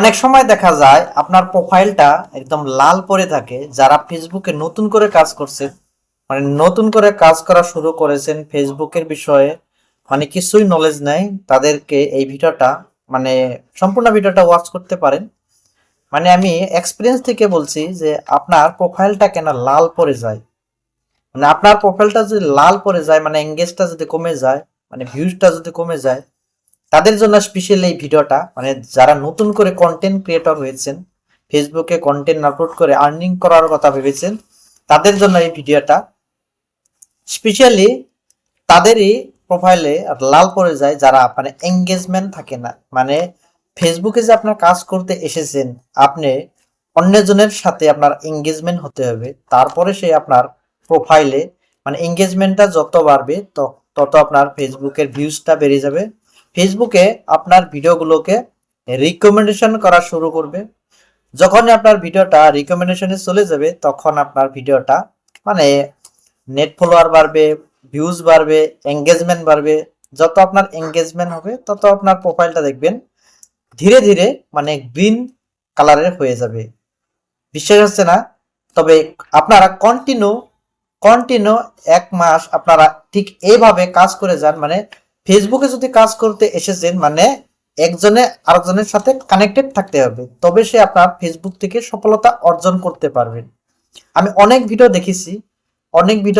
অনেক সময় দেখা যায় আপনার প্রোফাইলটা একদম লাল পড়ে থাকে। যারা ফেসবুকে নতুন করে কাজ করছে, মানে নতুন করে কাজ করা শুরু করেছেন ফেসবুকের বিষয়ে, মানে কিছুই নলেজ নাই, তাদেরকে এই ভিডিওটা মানে সম্পূর্ণ ভিডিওটা ওয়াচ করতে পারেন। মানে আমি এক্সপিরিয়েন্স থেকে বলছি যে আপনার প্রোফাইলটা কেন লাল পড়ে যায়। মানে আপনার প্রোফাইলটা যদি লাল পড়ে যায়, মানে এঙ্গেজটা যদি কমে যায়, মানে ভিউজটা যদি কমে যায়, তাদের জন্য স্পেশালি এই ভিডিওটা। মানে যারা নতুন করে কন্টেন্ট ক্রিয়েটর হয়েছেন, ফেসবুকে কন্টেন্ট আপলোড করে আর্নিং করার কথা ভেবেছেন, তাদের জন্য এই ভিডিওটা স্পেশালি। তাদেরই প্রোফাইলে লাল পড়ে যায় যারা মানে এঙ্গেজমেন্ট থাকে না। মানে ফেসবুকে যে আপনার কাজ করতে এসেছেন, আপনি অন্যজনের সাথে আপনার এঙ্গেজমেন্ট হতে হবে, তারপরে সে আপনার প্রোফাইলে মানে এঙ্গেজমেন্টটা যত বাড়বে তত আপনার ফেসবুকের ভিউজটা বেড়ে যাবে। ফেসবুকে আপনার ভিডিওগুলোকে রিকমেন্ডেশন করা শুরু করবে। যখনই আপনার ভিডিওটা রিকমেন্ডেশনে চলে যাবে, তখন আপনার ভিডিওটা মানে নেট ফলোয়ার বাড়বে, ভিউজ বাড়বে, এঙ্গেজমেন্ট বাড়বে। যত আপনার এঙ্গেজমেন্ট হবে তত আপনার প্রোফাইলটা দেখবেন ধীরে ধীরে মানে গ্রিন কালারের হয়ে যাবে। বিশ্বাস হচ্ছে না? তবে আপনারা কন্টিনিউ কন্টিনিউ 1 মাস আপনারা ঠিক এইভাবে কাজ করে যান। মানে ফেসবুকে যদি কাজ করতে এসেছেন, মানে একজনে আরেকজনের সাথে কানেক্টেড থাকতে হবে, তবে সে আপনার ফেসবুক থেকে সফলতা অর্জন করতে পারবেন। আমি অনেক ভিডিও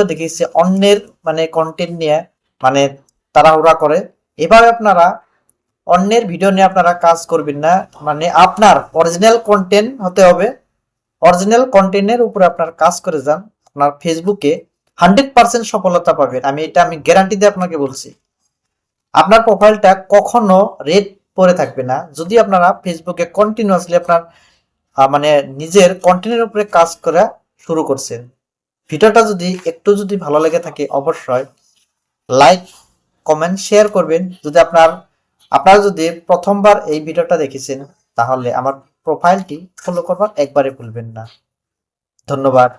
দেখেছি অন্যের মানে কন্টেন্ট নিয়ে মানে তাড়াহুড়া করে। এভাবে আপনারা অন্যের ভিডিও নিয়ে আপনারা কাজ করবেন না। মানে আপনার অরিজিনাল কন্টেন্ট হতে হবে। অরিজিনাল কন্টেন্টের উপরে আপনার কাজ করে যান, আপনার ফেসবুকে 100% সফলতা পাবেন। আমি গ্যারান্টি দিয়ে আপনাকে বলছি। আপনার প্রোফাইলটা কখনো রেড পরে থাকবে না যদি আপনারা ফেসবুকে কন্টিনিউয়াসলি আপনার মানে নিজের কন্টেন্টের উপরে কাজ করা শুরু করছেন। ভিডিওটা যদি ভালো লেগে থাকে, অবশ্যই লাইক, কমেন্ট, শেয়ার করবেন। যদি আপনারা যদি প্রথমবার এই ভিডিওটা দেখেছেন, তাহলে আমার প্রোফাইলটি ফলো করবার একবারে ভুলবেন না। ধন্যবাদ।